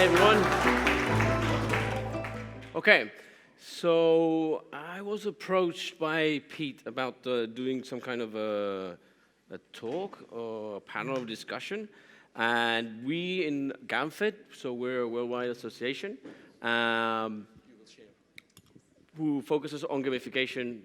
Hi, everyone. Okay, so I was approached by Pete about doing some kind of a talk or a panel of discussion. And we in Gamfed, so we're a worldwide association, who focuses on gamification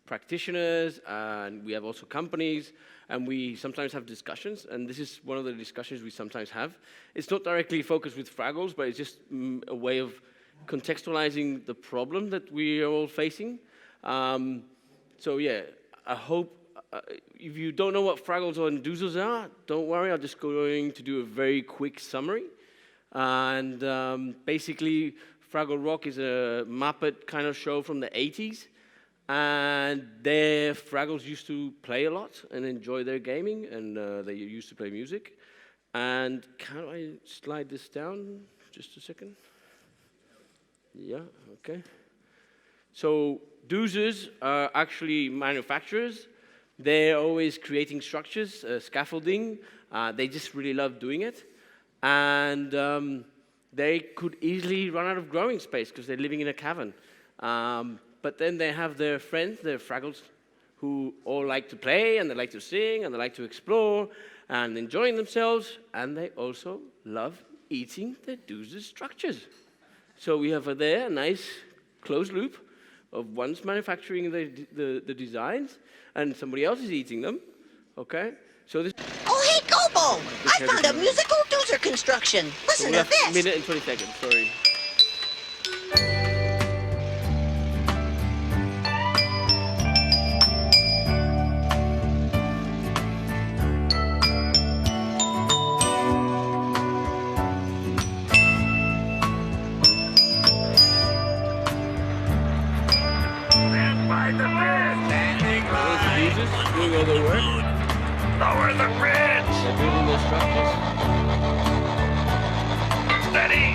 practitioners, and we have also companies, and we sometimes have discussions, and this is one of the discussions we sometimes have. It's not directly focused with Fraggles, but it's just a way of contextualizing the problem that we are all facing. So yeah, I hope, if you don't know what Fraggles or Doozers are, don't worry, I'm just going to do a very quick summary. And basically, Fraggle Rock is a Muppet kind of show from the 80s. And there, Fraggles used to play a lot and enjoy their gaming, and they used to play music. And can I slide this down just a second? Yeah, okay. So Doozers are actually manufacturers. They're always creating structures, scaffolding. They just really love doing it. And they could easily run out of growing space because they're living in a cavern. But then they have their friends, their Fraggles, who all like to play, and they like to sing, and they like to explore, and enjoying themselves, and they also love eating the Doozers structures. So we have there a nice closed loop of one's manufacturing the designs, and somebody else is eating them, okay? So this. Oh, hey, Gobo! I found a musical Doozer construction. Listen to this. A minute and 20 seconds, sorry. Doing all the work. Lower the bridge! They're building their structures. Steady!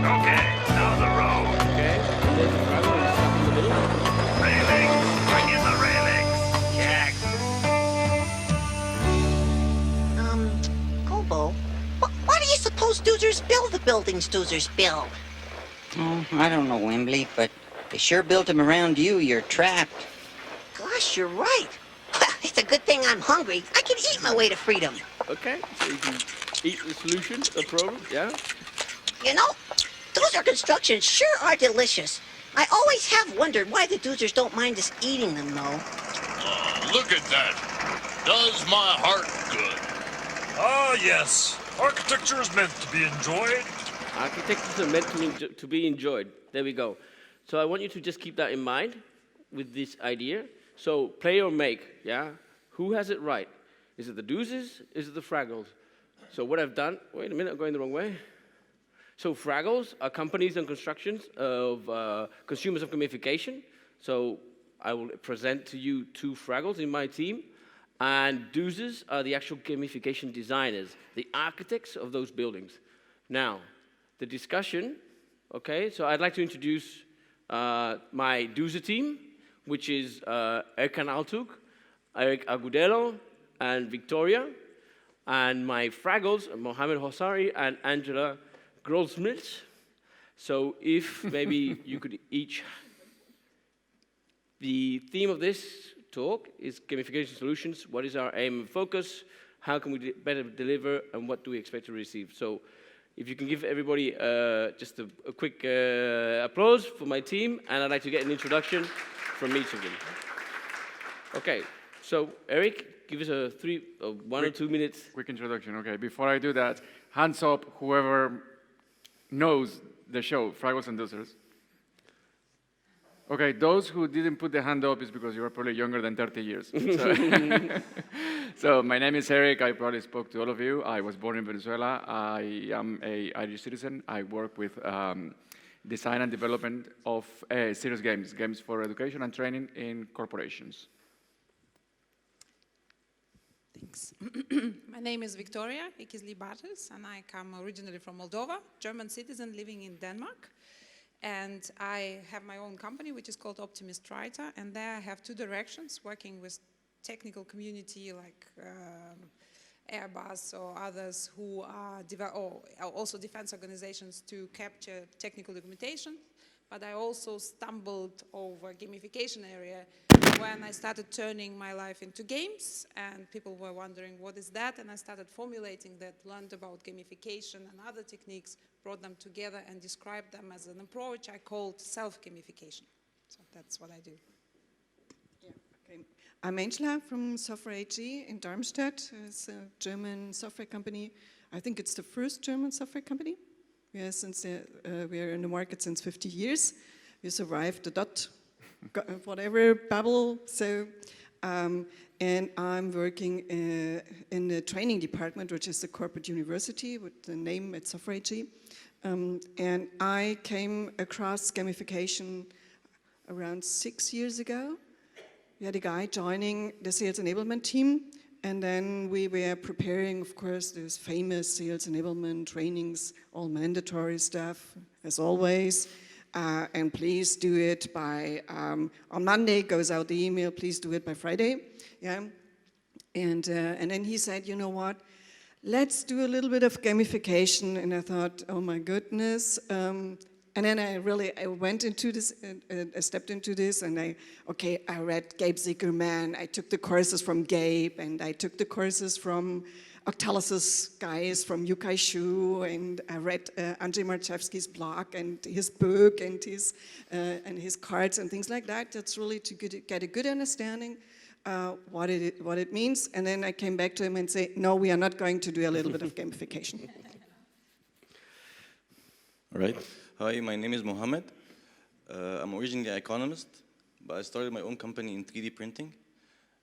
Okay, now the road. Okay, and there's the Fraggle, he's stuck in the middle. Railings! Bring in the railings! Check! Gobo, why do you suppose Doozers build the buildings Doozers build? Oh, I don't know, Wembley, but they sure built them around you. You're trapped. Gosh, you're right. Well, it's a good thing I'm hungry. I can eat my way to freedom. Okay, so you can eat the solution, the problem, yeah? You know, Doozer constructions sure are delicious. I always have wondered why the Doozers don't mind us eating them, though. Look at that. Does my heart good. Ah, yes. Architecture is meant to be enjoyed. Architectures are meant to be enjoyed. There we go. So I want you to just keep that in mind with this idea. So play or make, yeah? Who has it right? Is it the Doozers? Is it the Fraggles? So what I've done, wait a minute, I'm going the wrong way. So Fraggles are companies and constructions of consumers of gamification. So I will present to you two Fraggles in my team. And Doozers are the actual gamification designers, the architects of those buildings. Now, the discussion, okay, so I'd like to introduce my Doozer team, which is Ercan Altug, Erik Agudelo, and Victoria, and my Fraggles, Mohamed, Hossary, and Angela Grollmisch. So if maybe you could each, the theme of this talk is gamification solutions. What is our aim and focus? How can we better deliver, and what do we expect to receive? So if you can give everybody just a quick applause for my team, and I'd like to get an introduction from each of them. Okay, so Erik, give us a 1 or 2 minutes. Quick introduction, okay. Before I do that, hands up whoever knows the show, Fraggles and Doozers. Okay, those who didn't put the hand up is because you are probably younger than 30 years. So my name is Erik. I probably spoke to all of you. I was born in Venezuela. I am an Irish citizen. I work with design and development of serious games, games for education and training in corporations. Thanks. My name is Victoria Ichizli-Bartels, and I come originally from Moldova, German citizen living in Denmark. And I have my own company, which is called Optimist, and there I have two directions, working with technical community like Airbus or others who are also defense organizations to capture technical documentation. But I also stumbled over gamification area when I started turning my life into games, and people were wondering what is that, and I started formulating that, learned about gamification and other techniques, brought them together and described them as an approach I called self-gamification. So that's what I do. Okay. I'm Angela from Software AG in Darmstadt. It's a German software company. I think it's the first German software company. We are in the market since 50 years. We survived the whatever bubble. So, and I'm working in the training department, which is the corporate university with the name at Software AG. And I came across gamification around 6 years ago. We had a guy joining the sales enablement team, and then we were preparing, of course, those famous sales enablement trainings, all mandatory stuff, as always. And please do it by, on Monday goes out the email, please do it by Friday. Yeah. And then he said, you know what, let's do a little bit of gamification. And I thought, oh my goodness. And then I went into this, I stepped into this, and I read Gabe Zickerman, I took the courses from Gabe, and I took the courses from Octalysis guys from Yukai Shu, and I read Andrzej Marczewski's blog and his book and his cards and things like that. That's really to get a good understanding what it means. And then I came back to him and say, no, we are not going to do a little bit of gamification. All right. Hi, my name is Mohamed. I'm originally an economist, but I started my own company in 3D printing.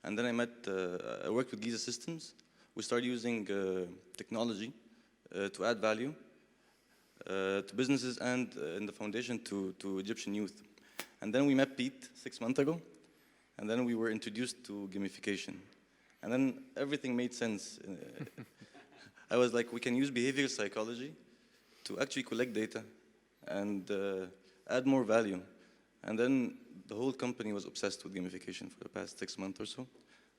And then I worked with Giza Systems. We started using technology to add value to businesses and in the foundation to Egyptian youth. And then we met Pete 6 months ago, and then we were introduced to gamification. And then everything made sense. I was like, we can use behavioral psychology to actually collect data and add more value. And then the whole company was obsessed with gamification for the past 6 months or so.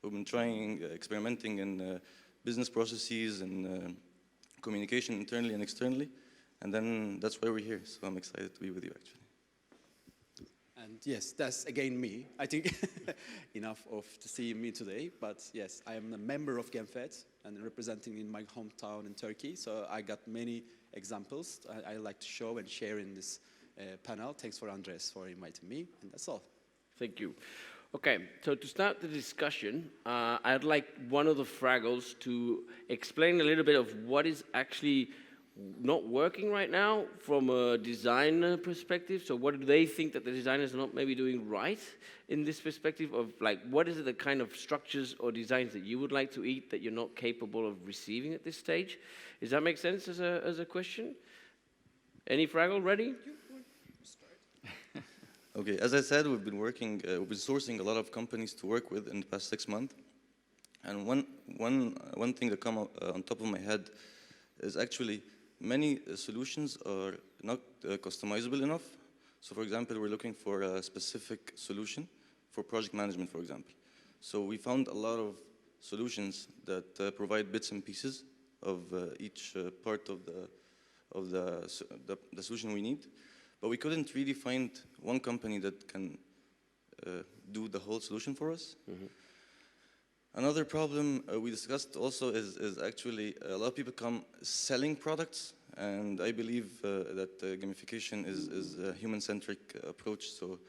We've been trying, experimenting in business processes and communication internally and externally. And then that's why we're here. So I'm excited to be with you, actually. And yes, that's again me. I think enough to see me today. But yes, I am a member of Gamfed and representing in my hometown in Turkey. So I got many examples I like to show and share in this panel. Thanks for Andres for inviting me, and that's all. Thank you. Okay, so to start the discussion, I'd like one of the Fraggles to explain a little bit of what is actually not working right now from a design perspective. So what do they think that the designers are not maybe doing right in this perspective of, like, what is the kind of structures or designs that you would like to eat that you're not capable of receiving at this stage? Does that make sense as a question? Any Fraggle ready? Okay, as I said, we've been sourcing a lot of companies to work with in the past 6 months. And one thing that come on top of my head is actually many solutions are not customizable enough. So for example, we're looking for a specific solution for project management, for example. So we found a lot of solutions that provide bits and pieces of each part of the solution we need. But we couldn't really find one company that can do the whole solution for us. Mm-hmm. Another problem we discussed also is actually a lot of people come selling products, and I believe that gamification is a human-centric approach, so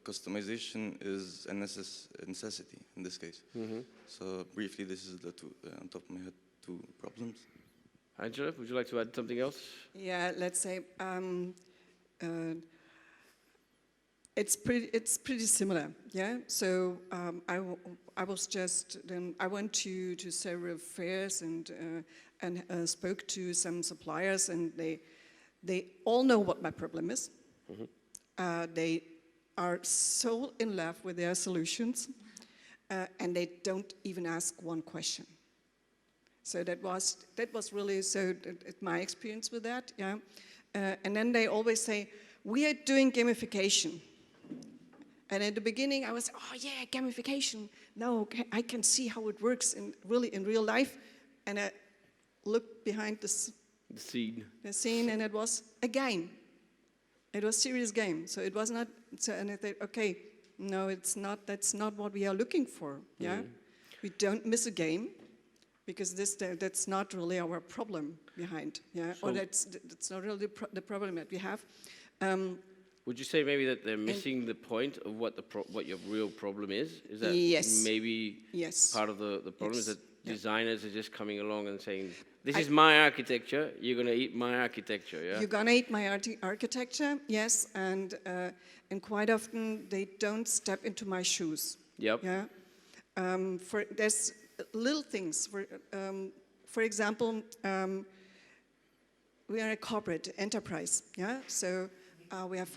customization is a necessity in this case. Mm-hmm. So briefly, this is the two, on top of my head, 2 problems. Angela, would you like to add something else? Yeah, let's say it's pretty similar. Yeah. So I was just I went to several fairs and spoke to some suppliers, and they all know what my problem is. Mm-hmm. They are so in love with their solutions, and they don't even ask one question. So that was really my experience with that. Yeah. And then they always say, we are doing gamification. And at the beginning, I was, oh yeah, gamification. Now I can see how it works in real life. And I looked behind the scene, and it was a game. It was a serious game. So it was not. So, and I thought, okay, no, it's not. That's not what we are looking for. Yeah, we don't miss a game, because that's not really our problem behind. Yeah, or that's not really the problem that we have. Would you say maybe that they're missing the point of what your real problem is? Is that maybe part of the problem is that designers are just coming along and saying, this is my architecture, you're going to eat my architecture, yeah? You're going to eat my architecture, yes, and quite often they don't step into my shoes. Yep. Yeah. There's little things. For example, we are a corporate enterprise, yeah? So we have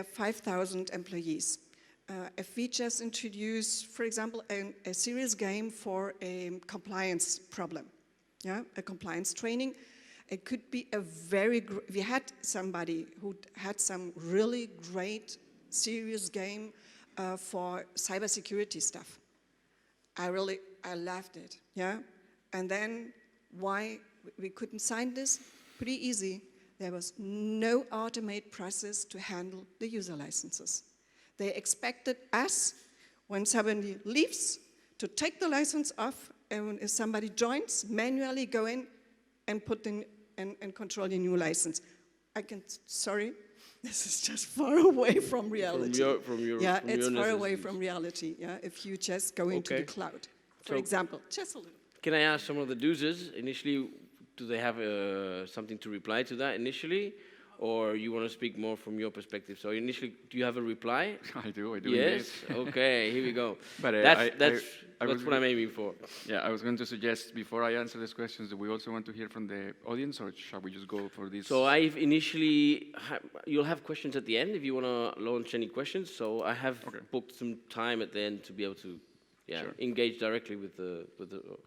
5,000 employees. If we just introduce, for example, a serious game for a compliance problem, yeah, a compliance training, it could be we had somebody who had some really great serious game for cybersecurity stuff. I loved it, yeah. And then why we couldn't sign this? Pretty easy. There was no automated process to handle the user licenses. They expected us, when somebody leaves, to take the license off, and if somebody joins, manually go in and put in and control the new license. Sorry, this is just far away from reality. It's far away from reality. Yeah, if you just go into the cloud, for example, just a little. Can I ask some of the Doozers initially? Do they have something to reply to that initially? Or you want to speak more from your perspective? So initially, do you have a reply? I do. Yes? Okay, here we go. But that's what I'm aiming for. Yeah, I was going to suggest, before I answer these questions, that we also want to hear from the audience, or shall we just go for this? So I've initially, you'll have questions at the end if you want to launch any questions. So I have booked some time at the end to be able to engage directly with the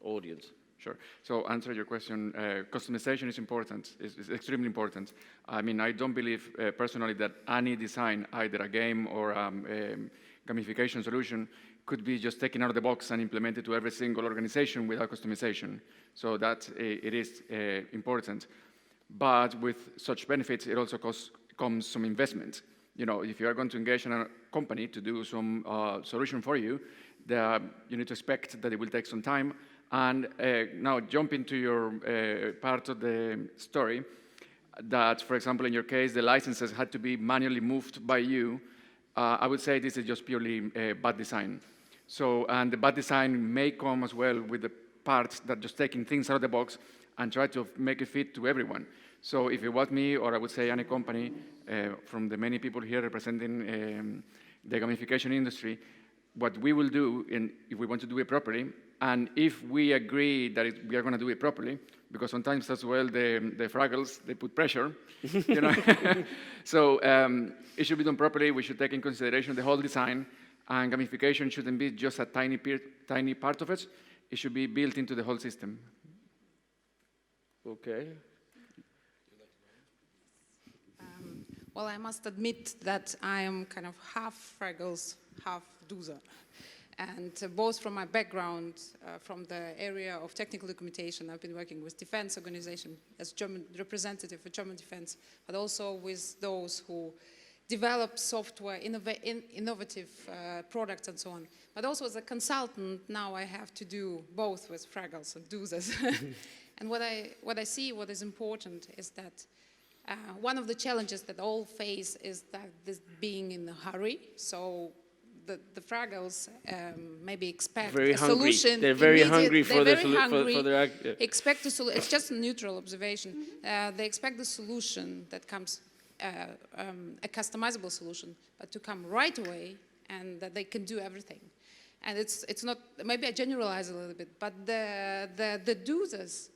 audience. Sure. So answer your question, customization is important, is extremely important. I mean, I don't believe personally that any design, either a game or a gamification solution, could be just taken out of the box and implemented to every single organization without customization. So that it is important. But with such benefits, it also comes some investment. You know, if you are going to engage in a company to do some solution for you, you need to expect that it will take some time. And now jump into your part of the story that, for example, in your case, the licenses had to be manually moved by you. I would say this is just purely bad design. So, and the bad design may come as well with the parts that just taking things out of the box and try to make it fit to everyone. So if it was me, or I would say any company from the many people here representing the gamification industry, what we will do, if we want to do it properly, and if we agree that we are going to do it properly, because sometimes as well the Fraggles, they put pressure, you know. So it should be done properly. We should take in consideration the whole design, and gamification shouldn't be just a tiny part of it. It should be built into the whole system. Okay. Well, I must admit that I am kind of half Fraggles, half Doozer. And both from my background, from the area of technical documentation, I've been working with defense organization as German representative for German defense, but also with those who develop software, innovative products and so on. But also as a consultant, now I have to do both with Fraggles and Doozers. And what I see, what is important is that one of the challenges that all face is that this being in a hurry. So the Fraggles maybe expect a solution. They're very hungry for their expect a solution. It's just a neutral observation. They expect the solution that comes, a customizable solution, but to come right away, and that they can do everything. And it's not, maybe I generalize a little bit, but the Doozers,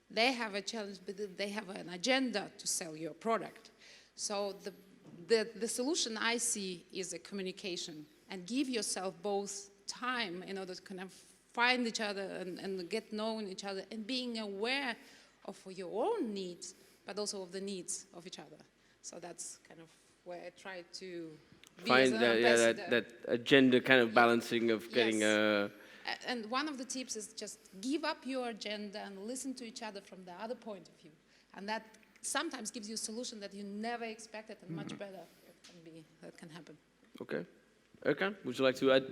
they have a challenge, but they have an agenda to sell your product. So the solution I see is a communication, and give yourself both time in order to kind of find each other and get known each other, and being aware of your own needs, but also of the needs of each other. So that's kind of where I try to be find as an that, yeah, ambassador. that agenda kind of balancing of getting Yes. And one of the tips is just give up your agenda and listen to each other from the other point of view. And that sometimes gives you a solution that you never expected and much better that can happen. Okay. Ercan, would you like to add?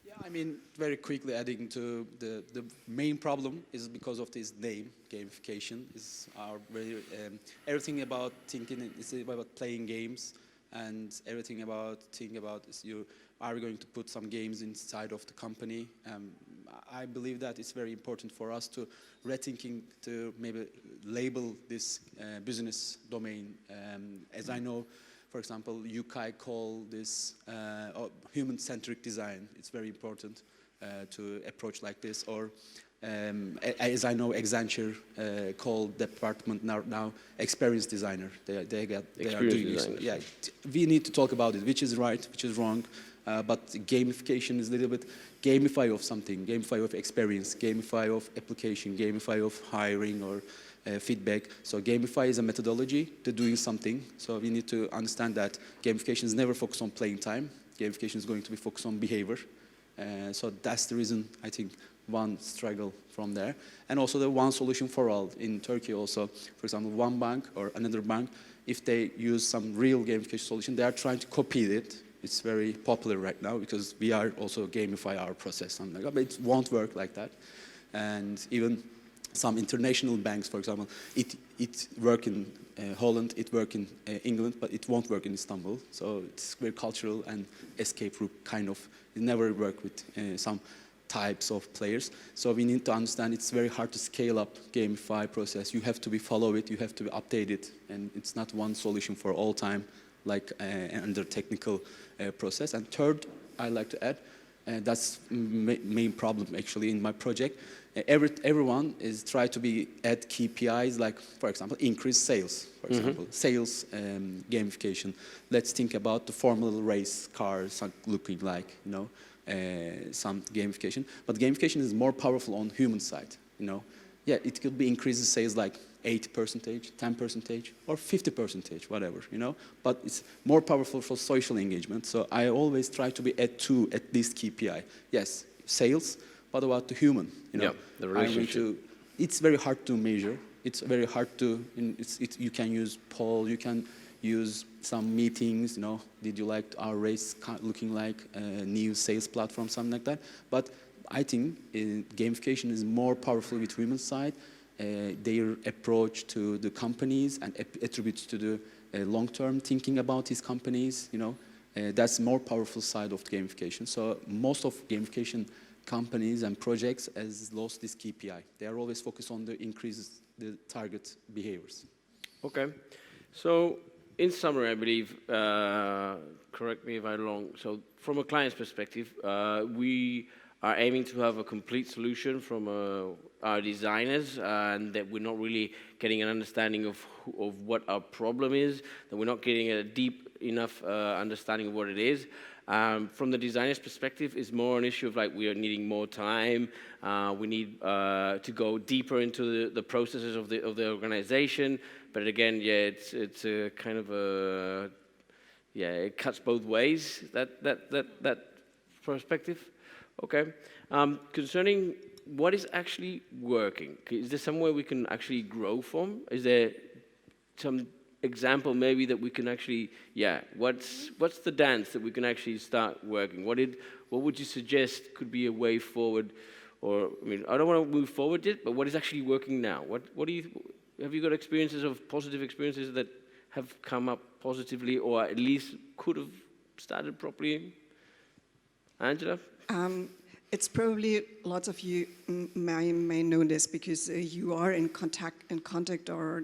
Yeah, I mean, very quickly adding to the main problem is because of this name, gamification, is our very, everything about thinking is about playing games, and everything about thinking about is are we going to put some games inside of the company? I believe that it's very important for us to rethinking to maybe label this business domain. As I know, for example, UKI call this human-centric design. It's very important to approach like this. Or as I know, Accenture called department now experience designer. They are doing this. Yeah, we need to talk about it, which is right, which is wrong. But gamification is a little bit gamify of something, gamify of experience, gamify of application, gamify of hiring or feedback. So gamify is a methodology to doing something. So we need to understand that gamification is never focused on playing time. Gamification is going to be focused on behavior. So that's the reason, I think, one struggle from there. And also the one solution for all. In Turkey also, for example, one bank or another bank, if they use some real gamification solution, they are trying to copy it. It's very popular right now because we are also gamify our process, something like that, but it won't work like that. And even some international banks, for example, it work in Holland, it work in England, but it won't work in Istanbul. So it's very cultural and escape route kind of. It never work with some types of players. So we need to understand it's very hard to scale up gamify process. You have to follow it, you have to update it, and it's not one solution for all time, like under technical process. And third, I like to add, that's main problem actually in my project. Everyone is try to be at KPIs, like for example, increase sales, for example, sales gamification. Let's think about the Formula race cars looking like, you know, some gamification. But gamification is more powerful on human side, you know. Yeah, it could be increases sales like 8%, 10%, or 50%, whatever, you know. But it's more powerful for social engagement. So I always try to be at least KPI. Yes, sales, but about the human, you know. Yeah, the relationship. It's very hard to measure. It's very hard to, you can use poll, you can use some meetings, you know. Did you like our race looking like a new sales platform, something like that. But I think gamification is more powerful with human side. Their approach to the companies and attributes to the long-term thinking about these companies, you know, that's more powerful side of the gamification. So most of gamification companies and projects has lost this KPI. They are always focused on the increases, the target behaviors. Okay, so in summary, I believe, correct me if I'm wrong, so from a client's perspective, we are aiming to have a complete solution from our designers, and that we're not really getting an understanding of what our problem is, that we're not getting a deep enough understanding of what it is. From the designer's perspective, it's more an issue of like we are needing more time. We need to go deeper into the processes of the organization. But again, yeah, it's a kind of a it cuts both ways. That perspective. Okay. Concerning what is actually working, is there somewhere we can actually grow from? Is there some example maybe that we can actually, what's the dance that we can actually start working? What would you suggest could be a way forward? Or, I mean, I don't want to move forward yet, but what is actually working now? Have you got experiences of positive experiences that have come up positively, or at least could have started properly? Angela? It's probably lots of you may know this because you are in contact or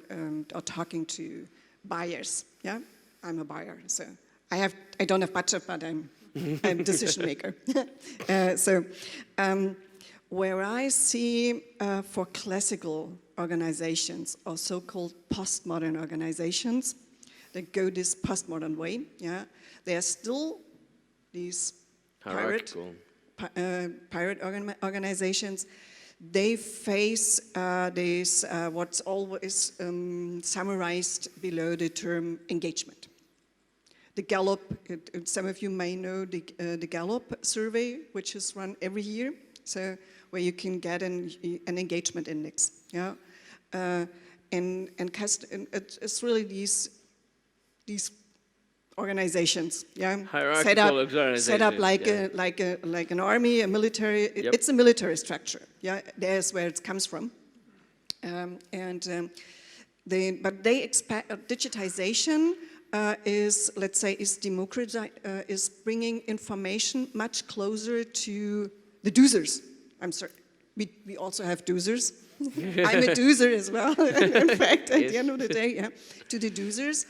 talking to buyers. Yeah, I'm a buyer, so I don't have budget, but I'm a decision maker. Where I see for classical organizations or so-called postmodern organizations that go this postmodern way, there are still these pirate organizations. They face this what's always summarized below the term engagement. the Gallup, some of you may know the Gallup survey, which is run every year, so where you can get an engagement index. Yeah, and it's really these organizations, yeah, set up like an army, a military. It's a military structure. Yeah, there's where it comes from, but they expect digitization is, let's say, is bringing information much closer to the doozers. I'm sorry, we also have doozers. I'm a doozer as well, in fact, at the end of the day, yeah, to the doozers,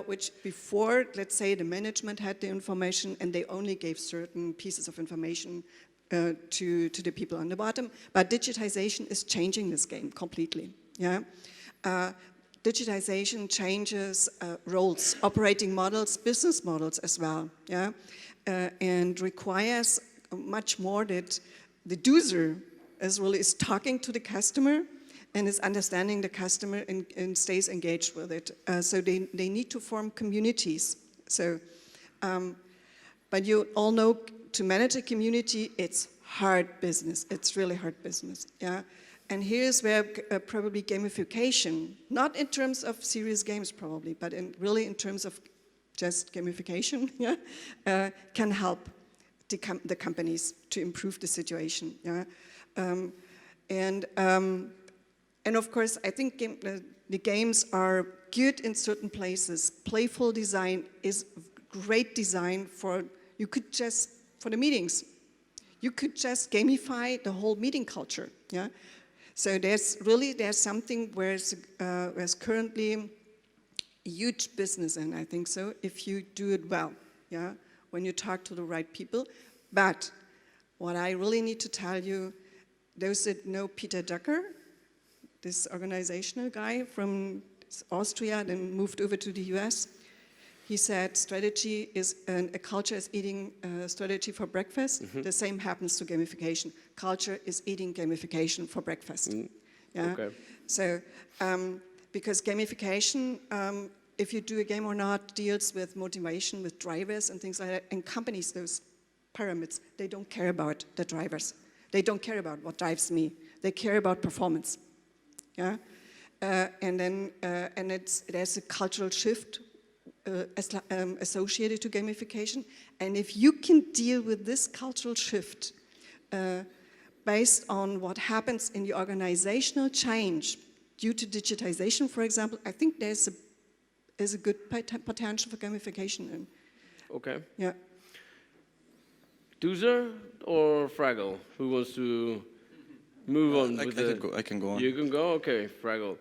which before, let's say, the management had the information and they only gave certain pieces of information to the people on the bottom. But digitization is changing this game completely, yeah. Digitization changes roles, operating models, business models as well, yeah, and requires much more that the doozer is talking to the customer and is understanding the customer and stays engaged with it. So they need to form communities. So, but you all know, to manage a community, it's hard business. It's really hard business, yeah. And here's where probably gamification, not in terms of serious games probably, but really in terms of just gamification, yeah, can help the companies to improve the situation, yeah. And of course, I think the games are good in certain places. Playful design is great design for the meetings. You could just gamify the whole meeting culture, yeah. So there's something where there's currently a huge business in, I think so, if you do it well, yeah, when you talk to the right people. But what I really need to tell you, those that know Peter Drucker, this organizational guy from Austria, then moved over to the US, he said strategy is, a culture is eating strategy for breakfast. Mm-hmm. The same happens to gamification. Culture is eating gamification for breakfast. Mm. Yeah? Okay. So, because gamification, if you do a game or not, deals with motivation, with drivers and things like that, and companies, those pyramids, they don't care about the drivers. They don't care about what drives me. They care about performance. Yeah, and there's a cultural shift associated to gamification. And if you can deal with this cultural shift based on what happens in the organizational change due to digitization, for example, I think there's a good potential for gamification. Okay. Yeah. Doozer or Fraggle? Who wants to move on? I can go on. You can go? Okay, Fraggle.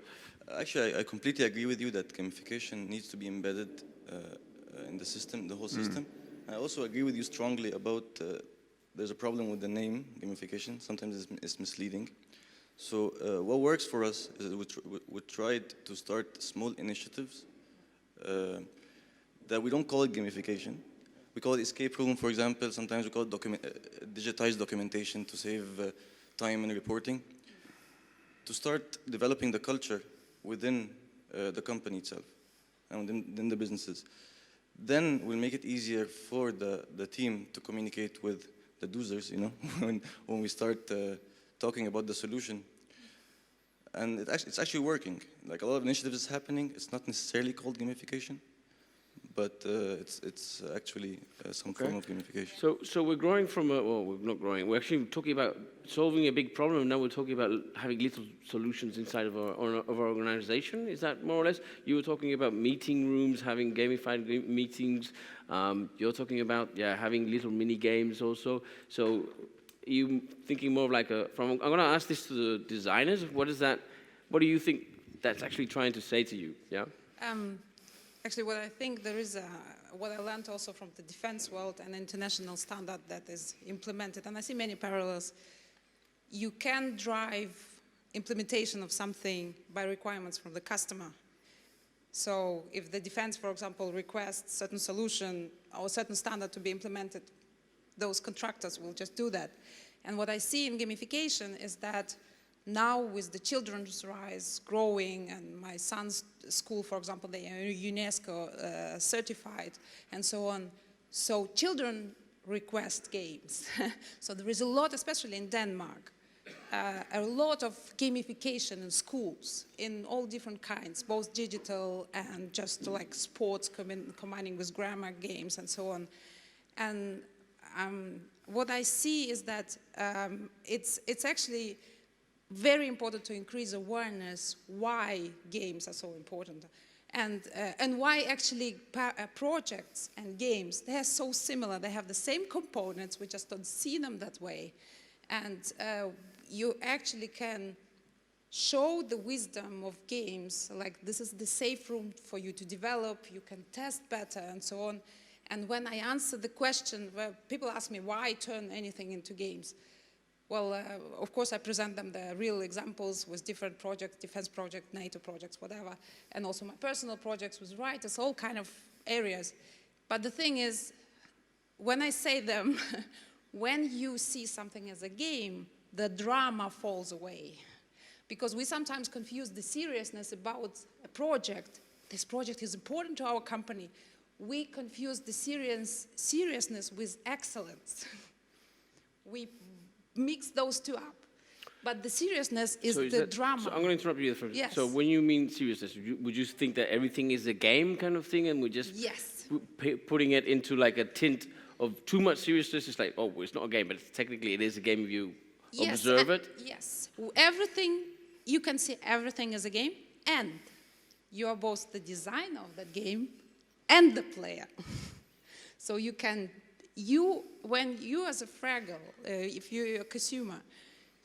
Actually, I completely agree with you that gamification needs to be embedded in the system, the whole system. I also agree with you strongly about there's a problem with the name, gamification. Sometimes it's misleading. So what works for us is we tried to start small initiatives that we don't call it gamification. We call it escape room, for example. Sometimes we call it digitized documentation to save time in reporting. To start developing the culture within the company itself and within the businesses. Then we'll make it easier for the team to communicate with the doozers, you know, when we start talking about the solution. And it's actually working. Like, a lot of initiatives is happening. It's not necessarily called gamification, but it's actually some form of gamification. So we're growing from well, we're not growing. We're actually talking about solving a big problem. Now we're talking about having little solutions inside of our organization. Is that more or less? You were talking about meeting rooms, having gamified meetings. You're talking about having little mini games also. So you thinking more of like I'm going to ask this to the designers. What do you think that's actually trying to say to you? Yeah. Actually, what I think what I learned also from the defense world and international standard that is implemented, and I see many parallels. You can drive implementation of something by requirements from the customer. So if the defense, for example, requests certain solution or certain standard to be implemented, those contractors will just do that. And what I see in gamification is that now with the children's rise growing, and my son's school, for example, they are UNESCO certified and so on. So children request games. So there is a lot, especially in Denmark, a lot of gamification in schools in all different kinds, both digital and just like sports combining with grammar games and so on. And what I see is that it's actually very important to increase awareness why games are so important. And why actually projects and games, they are so similar. They have the same components, we just don't see them that way. And you actually can show the wisdom of games, like this is the safe room for you to develop, you can test better and so on. And when I answer the question, where people ask me why turn anything into games, well, of course I present them the real examples with different projects, defense projects, NATO projects, whatever, and also my personal projects with writers, all kind of areas. But the thing is, when I say them, when you see something as a game, the drama falls away. Because we sometimes confuse the seriousness about a project. This project is important to our company. We confuse the seriousness with excellence. We mix those two up. But the seriousness is the drama. So I'm going to interrupt you for a Yes. So when you mean seriousness, would you think that everything is a game kind of thing, and we're just yes. putting it into like a tint of too much seriousness? It's like, oh, it's not a game, but technically it is a game if you observe it? Yes. Everything, you can see everything as a game, and you are both the designer of that game and the player. So you can, when you as a Fraggle, if you're a consumer,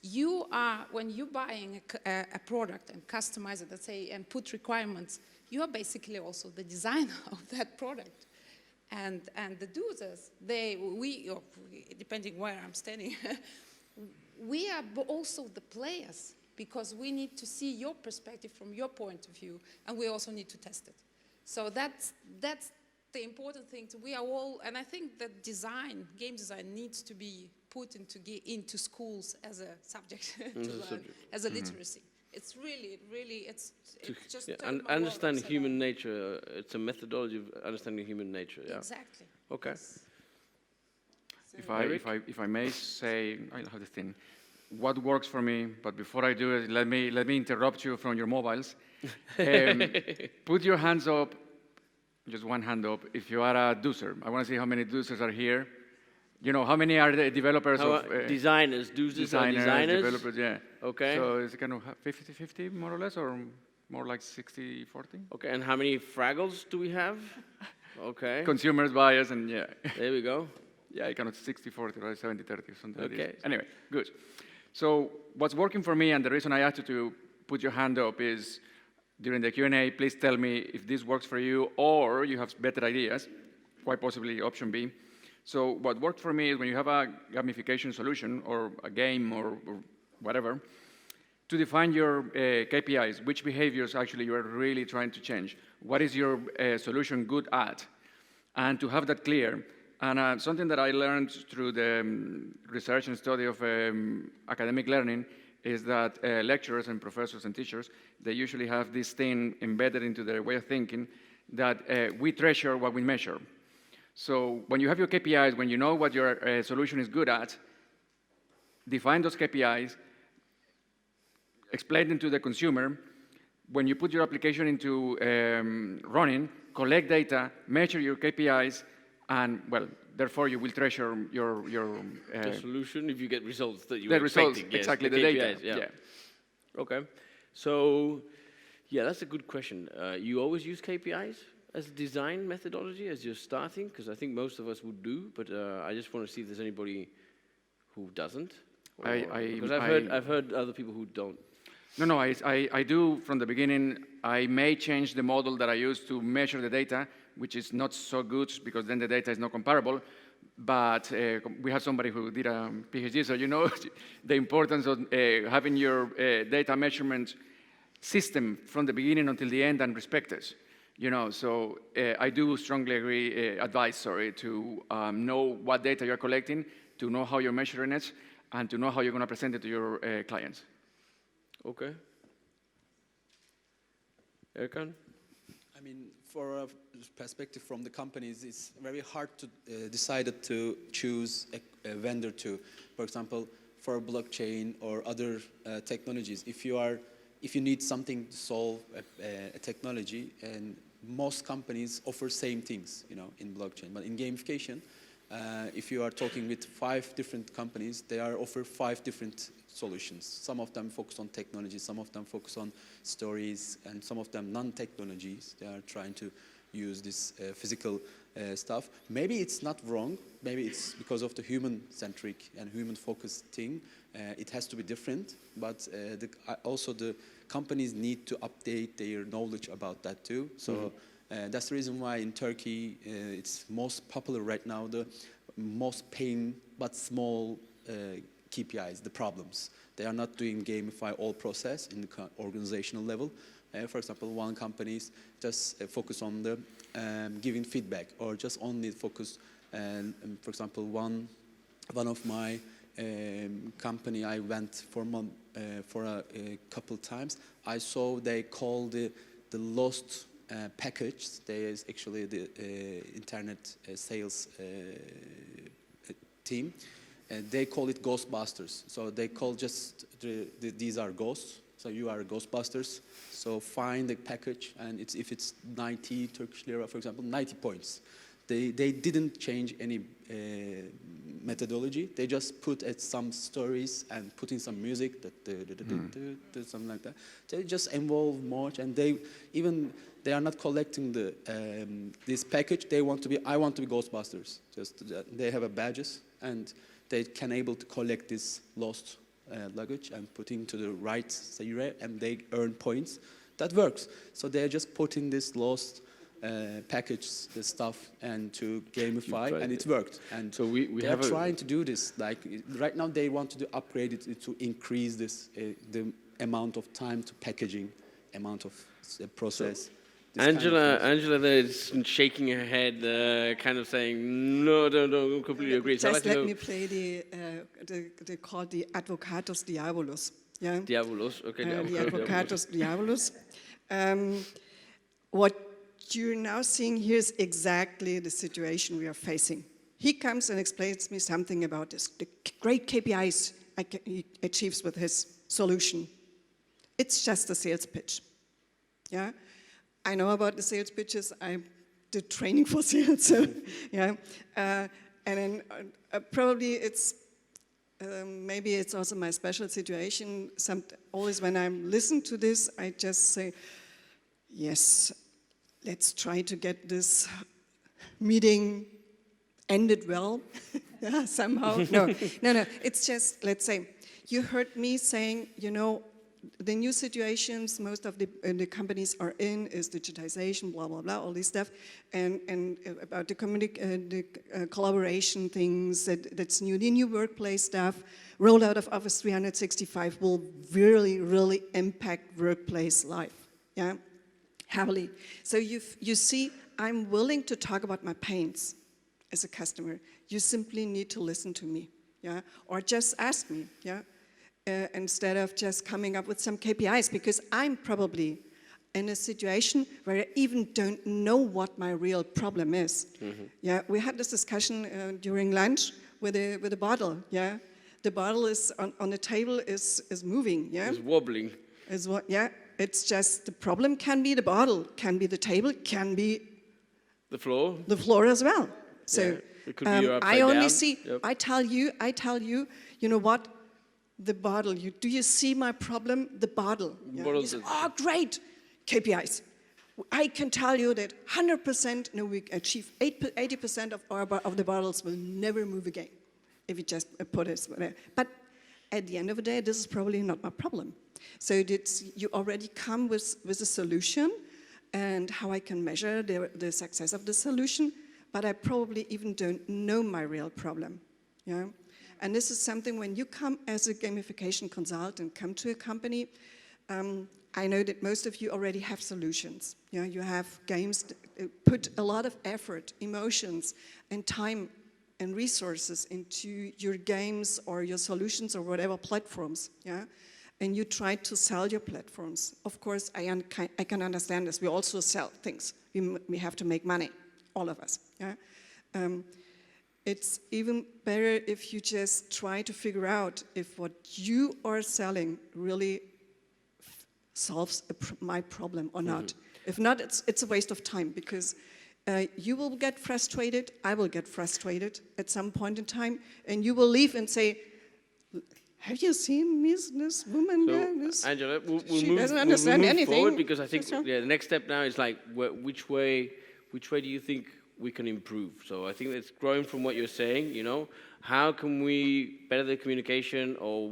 you are, when you're buying a product and customize it, let's say, and put requirements, you are basically also the designer of that product. And the Doozers, depending where I'm standing, we are also the players, because we need to see your perspective from your point of view, and we also need to test it. So that's the important thing. We are all, and I think that game design needs to be put into schools as a subject to learn, as a literacy. It's really, it's just understand human nature. It's a methodology of understanding human nature. Yeah. Exactly. Okay. Yes. If I may say, I have this thing. What works for me? But before I do it, let me interrupt you from your mobiles. Put your hands up. Just one hand up. If you are a Doozer, I want to see how many Doozers are here. You know, how many are the developers designers? Doozers are designers? Developers, yeah. Okay. So is it kind of 50-50 more or less, or more like 60-40? Okay, and how many Fraggles do we have? Okay. Consumers, buyers, and yeah. There we go. Yeah, kind of 60-40, right? 70-30 or something like Okay. this. Anyway, good. So what's working for me, and the reason I asked you to put your hand up is, during the Q&A, please tell me if this works for you or you have better ideas, quite possibly option B. So what worked for me is when you have a gamification solution or a game or whatever, to define your KPIs, which behaviors actually you are really trying to change. What is your solution good at? And to have that clear. And something that I learned through the research and study of academic learning is that lecturers and professors and teachers, they usually have this thing embedded into their way of thinking that we treasure what we measure. So when you have your KPIs, when you know what your solution is good at, define those KPIs, explain them to the consumer. When you put your application into running, collect data, measure your KPIs, and, well, therefore you will treasure your the solution if you get results that you the were results, expecting. Yes, exactly, the KPIs, data. Yeah. Okay. So, yeah, that's a good question. You always use KPIs as a design methodology as you're starting? Because I think most of us would do, but I just want to see if there's anybody who doesn't. Because I've heard other people who don't. No, I do from the beginning. I may change the model that I use to measure the data, which is not so good because then the data is not comparable. But we have somebody who did a PhD, so you know the importance of having your data measurement system from the beginning until the end and respected. You know, so I do strongly advise to know what data you're collecting, to know how you're measuring it, and to know how you're going to present it to your clients. Okay. Ercan? I mean, for a perspective from the companies, it's very hard to decide to choose a vendor to, for example, for blockchain or other technologies. If you need something to solve a technology, and most companies offer same things, you know, in blockchain. But in gamification, if you are talking with 5 different companies, they offer 5 different solutions. Some of them focus on technology, some of them focus on stories, and some of them non-technologies. They are trying to use this physical stuff. Maybe it's not wrong. Maybe it's because of the human-centric and human-focused thing. It has to be different. But also the companies need to update their knowledge about that too. So that's the reason why in Turkey it's most popular right now, the most pain but small KPIs, the problems. They are not doing gamify all process in the organizational level. For example, one company just focus on the giving feedback, or just only focus. For example, one of my company I went for a couple times. I saw they call the lost package. There is actually the internet sales team. They call it Ghostbusters. So they call just these are ghosts. So you are Ghostbusters. So find the package, and if it's 90 Turkish lira, for example, 90 points. They didn't change any methodology. They just put some stories and put in some music, something like that. They just involve much, and they are not collecting this package. I want to be Ghostbusters. They have a badges, and they can able to collect this lost luggage and put into the right area, and they earn points. That works. So they're just putting this lost package, the stuff, and to gamify, and it worked. And so we are trying to do this. Like right now, they want to upgrade it to increase this the amount of time to packaging, amount of process. Angela there is shaking her head, kind of saying, no, don't completely agree. So just let me play they call the Advocatus Diabolus. Yeah? Diabolus, okay. The Advocatus Diabolus. What you're now seeing here is exactly the situation we are facing. He comes and explains me something about this, the great KPIs he achieves with his solution. It's just a sales pitch. Yeah? I know about the sales pitches. I did training for sales, so, yeah. And then probably it's, maybe it's also my special situation. Always when I listen to this, I just say, yes, let's try to get this meeting ended well, yeah, somehow. No. It's just, let's say, you heard me saying, you know, the new situations most of the companies are in is digitization, blah, blah, blah, all this stuff, and about the collaboration things, that's new. The new workplace stuff, rollout of Office 365 will really, really impact workplace life, yeah, heavily. So you see, I'm willing to talk about my pains as a customer. You simply need to listen to me, yeah, or just ask me, yeah. Instead of just coming up with some KPIs, because I'm probably in a situation where I even don't know what my real problem is. Yeah, we had this discussion during lunch with a bottle. Yeah, the bottle is on the table is moving. Yeah, it's wobbling. Yeah, it's just the problem can be the bottle, can be the table, can be the floor. The floor as well. So yeah, it could be I only down. see. Yep. I tell you. You know what? The bottle, do you see my problem? The bottle. Yeah? You say, oh, great, KPIs. I can tell you that 100%, no, we achieve 80% of the bottles will never move again, if you just put it there. But at the end of the day, this is probably not my problem. So you already come with a solution and how I can measure the success of the solution, but I probably even don't know my real problem. Yeah. And this is something when you come as a gamification consultant, come to a company, I know that most of you already have solutions. You know, you have games that put a lot of effort, emotions, and time and resources into your games or your solutions or whatever platforms. Yeah, and you try to sell your platforms. Of course, I can understand this. We also sell things. We have to make money, all of us. Yeah? It's even better if you just try to figure out if what you are selling really solves my problem or not. If not, it's a waste of time, because you will get frustrated, I will get frustrated at some point in time, and you will leave and say, have you seen this woman there? Angela, She doesn't understand anything. Forward, because I think the next step now is like, which way do you think we can improve? So I think it's growing from what you're saying, you know, how can we better the communication, or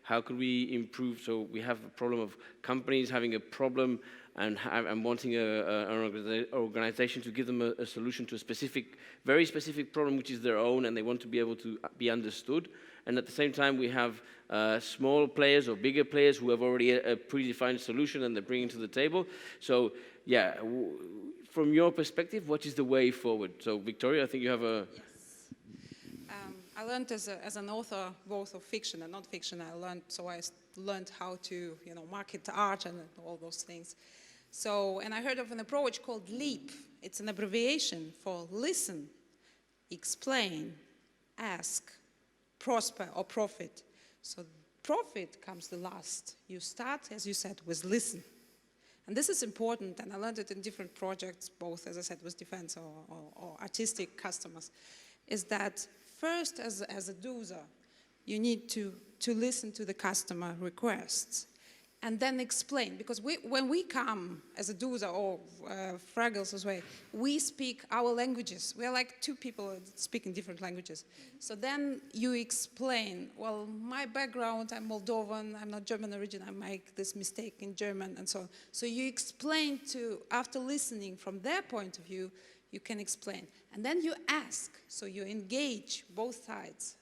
how could we improve? So we have a problem of companies having a problem and wanting an organization to give them a solution to a very specific problem, which is their own, and they want to be able to be understood. And at the same time, we have small players or bigger players who have already a predefined solution and they're bringing to the table. So, yeah, from your perspective, what is the way forward? So, Victoria, I think you have a... Yes. I learned as an author, both of fiction and non-fiction, I learned how to, market art and all those things. So, and I heard of an approach called LEAP. It's an abbreviation for listen, explain, ask, prosper or profit. So profit comes the last. You start, as you said, with listen. And this is important, and I learned it in different projects, both, as I said, with defense or artistic customers, is that first, as a doozer, you need to listen to the customer requests and then explain. Because when we come as a doozer or Fraggles as well, we speak our languages. We are like two people speaking different languages. So then you explain, well, my background, I'm Moldovan, I'm not German origin, I make this mistake in German and so on. So you explain after listening from their point of view, you can explain. And then you ask, so you engage both sides,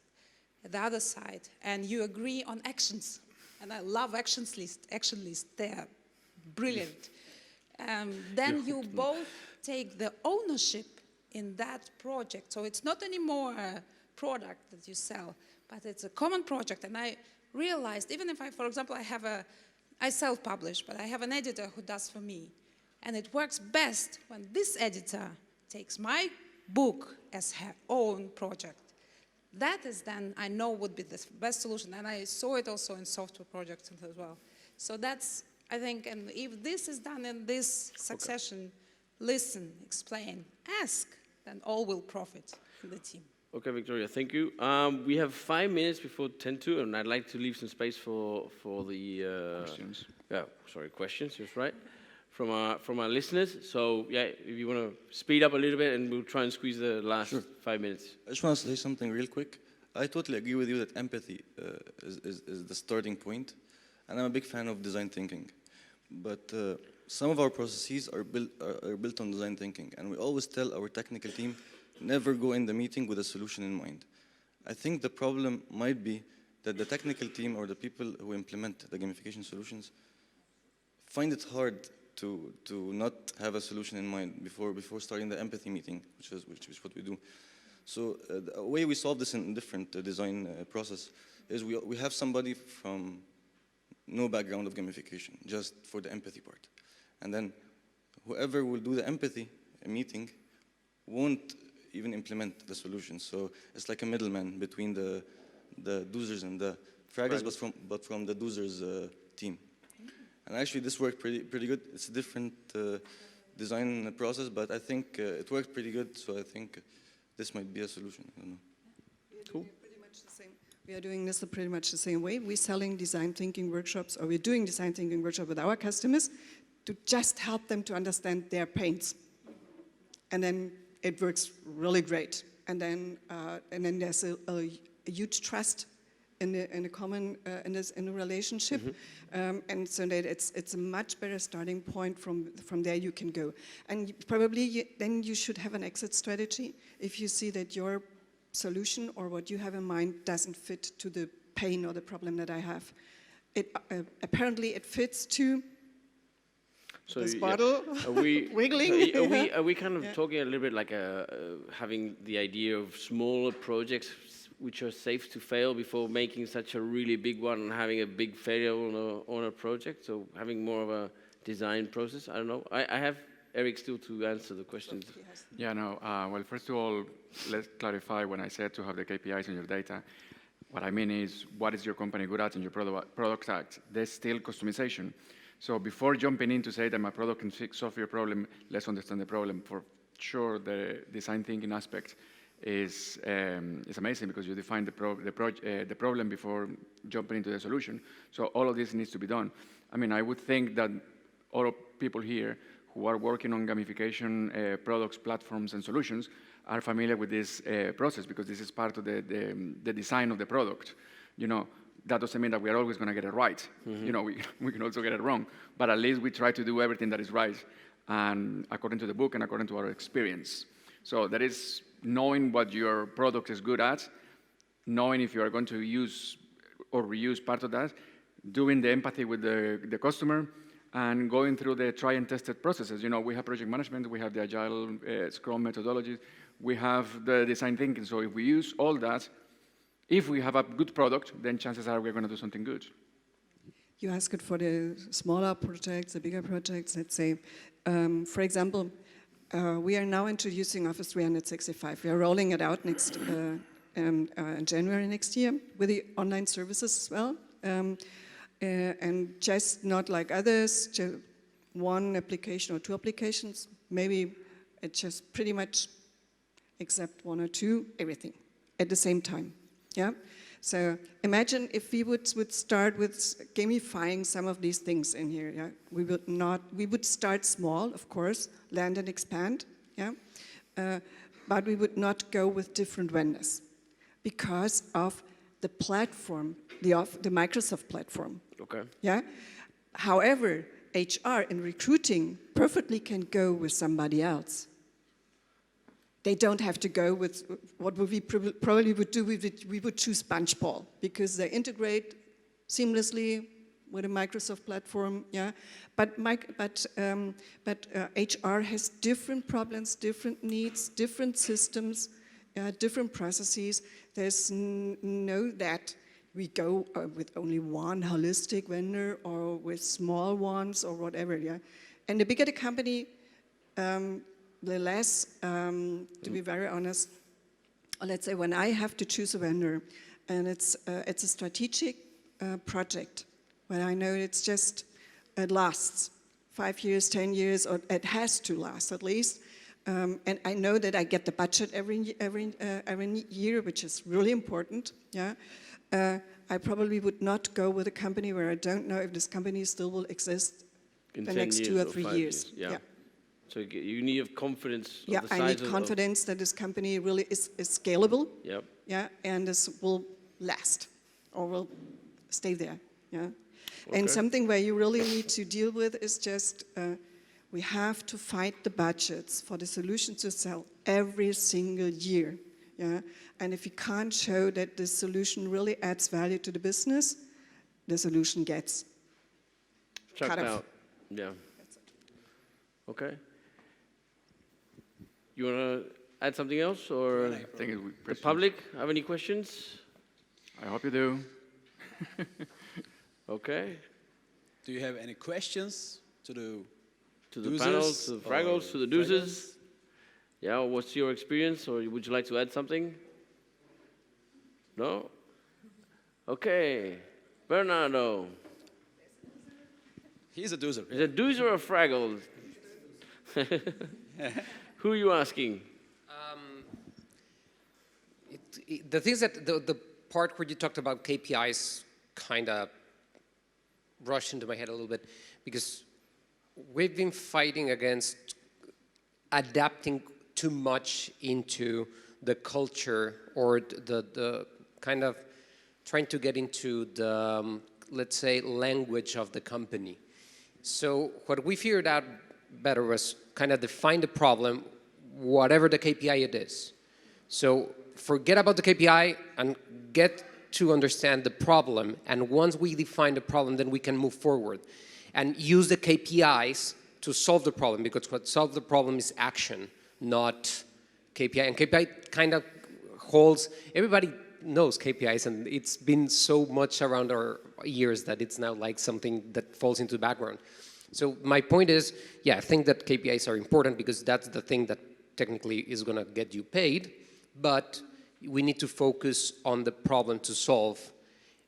the other side, and you agree on actions. And I love action lists, they're brilliant. Then you both take the ownership in that project. So it's not anymore a product that you sell, but it's a common project. And I realized, even if for example, I self-publish, but I have an editor who does for me. And it works best when this editor takes my book as her own project. That is then, I know, would be the best solution. And I saw it also in software projects as well. So that's, I think, and if this is done in this succession, listen, explain, ask, then all will profit in the team. Okay, Victoria, thank you. We have 5 minutes before 10:02, and I'd like to leave some space for the... questions. Yeah, sorry, questions, just right. From our listeners. So yeah, if you want to speed up a little bit, and we'll try and squeeze the last 5 minutes. I just want to say something real quick. I totally agree with you that empathy is the starting point, and I'm a big fan of design thinking. But some of our processes are built on design thinking, and we always tell our technical team, never go in the meeting with a solution in mind. I think the problem might be that the technical team or the people who implement the gamification solutions find it hard to not have a solution in mind before starting the empathy meeting, which is what we do. So the way we solve this in different design process is we have somebody from no background of gamification, just for the empathy part. And then whoever will do the empathy meeting won't even implement the solution. So it's like a middleman between the Doozers and the Fraggles, but from the Doozers team. And actually, this worked pretty good. It's a different design process, but I think it worked pretty good. So I think this might be a solution. I don't know. Cool. Pretty much the same. We are doing this pretty much the same way. We're selling design thinking workshops, or we're doing design thinking workshops with our customers to just help them to understand their pains. And then it works really great. And then there's a huge trust in a common in a relationship, and so that it's a much better starting point. From there you can go, and probably then you should have an exit strategy if you see that your solution or what you have in mind doesn't fit to the pain or the problem that I have. Apparently it fits to So this bottle wiggling. Are we kind of talking a little bit like having the idea of smaller projects which are safe to fail before making such a really big one and having a big failure on a project? So having more of a design process. I don't know. I have Erik still to answer the questions. Yeah, no. Well, first of all, let's clarify when I said to have the KPIs on your data. What I mean is, what is your company good at and your product at? There's still customization. So before jumping in to say that my product can solve your problem, let's understand the problem. For sure, the design thinking aspect is amazing because you define the problem before jumping into the solution. So all of this needs to be done. I mean, I would think that all people here who are working on gamification products, platforms, and solutions are familiar with this process because this is part of the design of the product. You know, that doesn't mean that we are always going to get it right. You know, we can also get it wrong, but at least we try to do everything that is right and according to the book and according to our experience. So that is knowing what your product is good at, knowing if you are going to use or reuse part of that, doing the empathy with the customer, and going through the try and tested processes. You know, we have project management, we have the agile Scrum methodologies, we have the design thinking. So if we use all that, if we have a good product, then chances are we're going to do something good. You ask it for the smaller projects, the bigger projects, let's say. For example, we are now introducing Office 365. We are rolling it out next in January next year with the online services as well. And just not like others, just one application or two applications, maybe it's just pretty much except one or two, everything at the same time, yeah? So imagine if we would start with gamifying some of these things in here, yeah? We would start small, of course, land and expand, yeah? But we would not go with different vendors because of the platform, the Microsoft platform. Okay. Yeah. However, HR and recruiting perfectly can go with somebody else. They don't have to go with what we probably would do. We would choose Bunchball because they integrate seamlessly with a Microsoft platform. Yeah. But HR has different problems, different needs, different systems, different processes. There's no that we go with only one holistic vendor or with small ones or whatever, yeah. And the bigger the company, the less, to be very honest, let's say when I have to choose a vendor and it's a strategic project, when I know it lasts 5 years, 10 years, or it has to last at least, and I know that I get the budget every year, which is really important, yeah. I probably would not go with a company where I don't know if this company still will exist in the next 2 or 3 years. Yeah. So you need confidence. Yeah, of the I need confidence that this company really is scalable. Yep. Yeah, and this will last or will stay there. Yeah. Okay. And something where you really need to deal with is just we have to fight the budgets for the solution to sell every single year. Yeah, and if you can't show that the solution really adds value to the business, the solution gets cut off. Yeah. Okay. You want to add something else, or the public have any questions? I hope you do. Okay. Do you have any questions to the panel, to the Fraggles, to the Doozers? Yeah, what's your experience, or would you like to add something? No? Okay. Bernardo. He's a Doozer. Is it Doozer or Fraggles? Who are you asking? The things that the part where you talked about KPIs kind of rushed into my head a little bit, because we've been fighting against adapting too much into the culture or the kind of trying to get into the, let's say, language of the company. So what we figured out better was kind of define the problem, whatever the KPI it is. So forget about the KPI and get to understand the problem. And once we define the problem, then we can move forward and use the KPIs to solve the problem, because what solves the problem is action, not KPI. And KPI kind of holds, everybody knows KPIs, and it's been so much around our ears that it's now like something that falls into the background. So my point is, yeah, I think that KPIs are important because that's the thing that technically is going to get you paid, but we need to focus on the problem to solve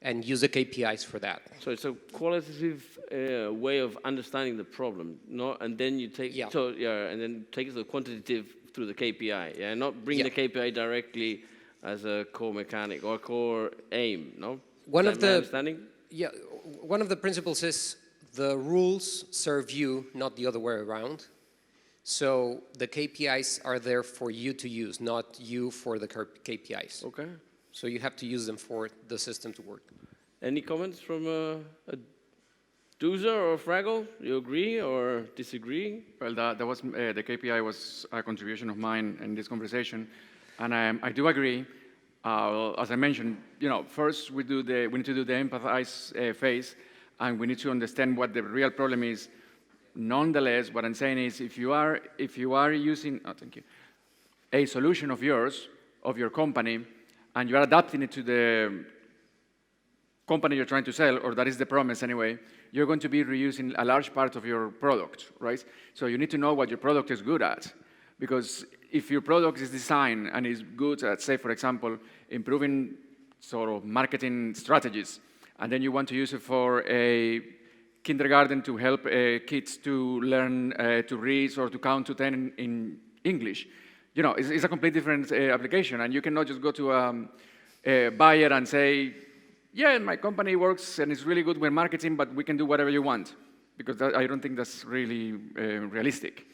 and use the KPIs for that. So it's a qualitative way of understanding the problem, and then you take and then take it to the quantitative through the KPI. Yeah, not bring the KPI directly as a core mechanic or core aim. No, one of the understanding. Yeah, one of the principles is the rules serve you, not the other way around. So the KPIs are there for you to use, not you for the KPIs. Okay. So you have to use them for the system to work. Any comments from a Doozer or a Fraggle? You agree or disagree? Well, that was the KPI was a contribution of mine in this conversation, and I do agree. As I mentioned, first we need to do the empathize phase, and we need to understand what the real problem is. Nonetheless, what I'm saying is, if you are using, a solution of yours, of your company, and you are adapting it to the company you're trying to sell, or that is the promise anyway, you're going to be reusing a large part of your product, right? So you need to know what your product is good at. Because if your product is designed and is good at, say, for example, improving sort of marketing strategies, and then you want to use it for a kindergarten to help kids to learn to read or to count to 10 in English, it's a completely different application, and you cannot just go to a buyer and say, yeah, my company works and it's really good with marketing, but we can do whatever you want, because I don't think that's really realistic.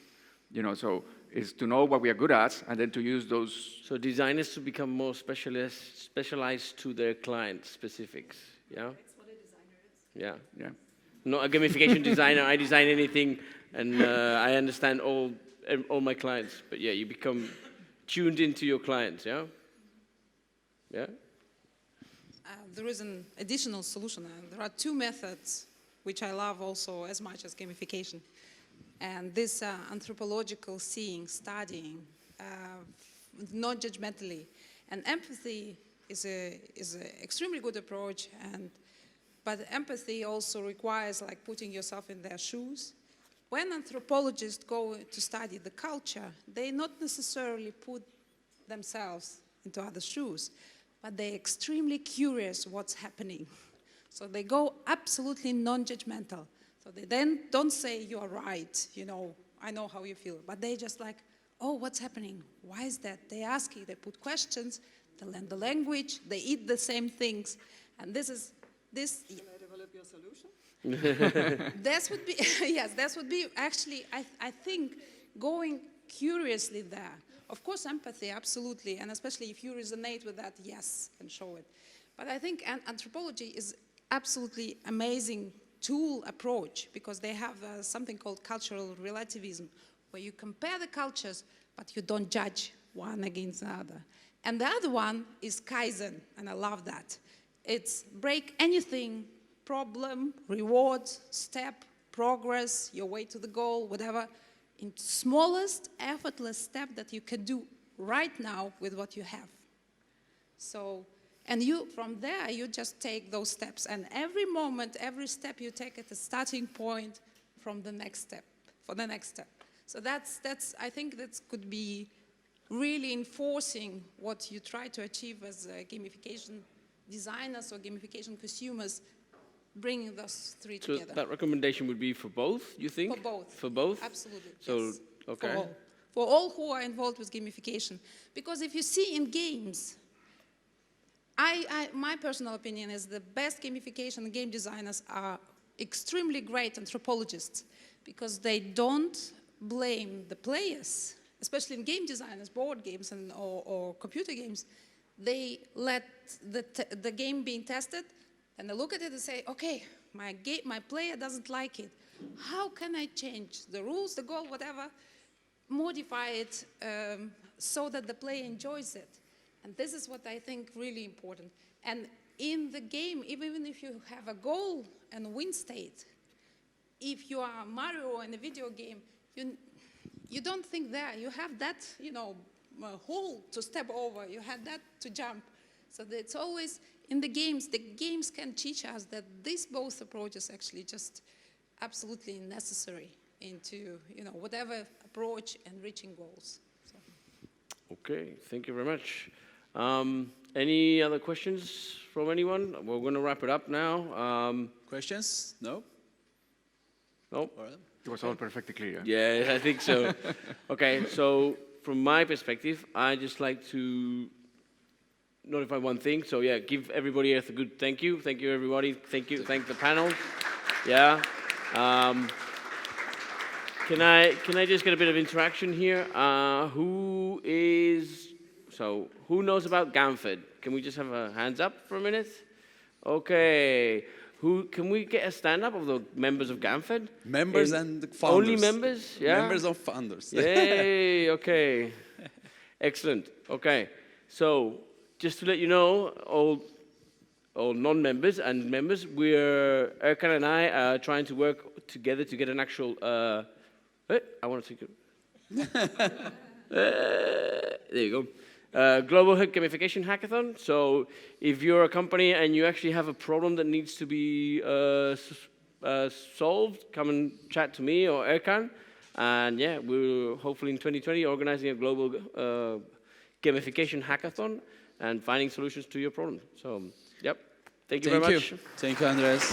So it's to know what we are good at and then to use those. So designers to become more specialized to their client specifics. Yeah. That's what a designer is. Yeah. Not a gamification designer. I design anything, and I understand all my clients. But yeah, you become tuned into your clients. Yeah. Yeah. There is an additional solution. There are two methods which I love also as much as gamification. And this anthropological seeing, studying, non-judgmentally. And empathy is an extremely good approach, but empathy also requires like putting yourself in their shoes. When anthropologists go to study the culture, they not necessarily put themselves into other shoes, but they're extremely curious what's happening. So they go absolutely non-judgmental. So they then don't say, you're right, I know how you feel. But they just like, oh, what's happening? Why is that? They ask you, they put questions, they learn the language, they eat the same things. And this. Can I develop your solution? That would be, yes, that would be actually, I think, going curiously there. Of course, empathy, absolutely, and especially if you resonate with that, yes, and show it. But I think anthropology is absolutely amazing tool approach, because they have something called cultural relativism, where you compare the cultures, but you don't judge one against the other. And the other one is Kaizen, and I love that. It's break anything, problem, reward, step, progress, your way to the goal, whatever, in smallest, effortless step that you can do right now with what you have. So, and from there, you just take those steps. And every moment, every step you take at the starting point from the next step, for the next step. So I think that could be really enforcing what you try to achieve as gamification designers or gamification consumers, bringing those three together. So that recommendation would be for both, you think? For both. For both? Absolutely, So, yes. okay. For all who are involved with gamification. Because if you see in games, my personal opinion is the best gamification game designers are extremely great anthropologists, because they don't blame the players, especially in game designers, board games or computer games. They let the game being tested, and they look at it and say, okay, my player doesn't like it. How can I change the rules, the goal, whatever, modify it so that the player enjoys it? And this is what I think really important. And in the game, even if you have a goal and win state, if you are Mario in a video game, you don't think there. You have that, hole to step over. You have that to jump. So that it's always in the games can teach us that these both approaches actually just absolutely necessary into whatever approach and reaching goals. So. Okay, thank you very much. Any other questions from anyone? We're going to wrap it up now. Questions? No? No? All right. It was all perfectly clear. Yeah, I think so. Okay, so from my perspective, I just like to notify one thing. So yeah, give everybody a good thank you. Thank you, everybody. Thank you. Thank the panel. Yeah. Can I just get a bit of interaction here? Who knows about Gamfed? Can we just have a hands up for a minute? Okay. Can we get a stand-up of the members of Gamfed? Members and the founders. Only members? Yeah? Members of founders. Yay, okay. Excellent. Okay. So, just to let you know, all non-members and members, Ercan and I are trying to work together to get an actual, I want to take it. There you go. Global Gamification Hackathon. So if you're a company and you actually have a problem that needs to be solved, come and chat to me or Ercan. And yeah, we're hopefully in 2020 organizing a global Gamification Hackathon and finding solutions to your problem. So, yep. Thank you very much. Thank you, Andres.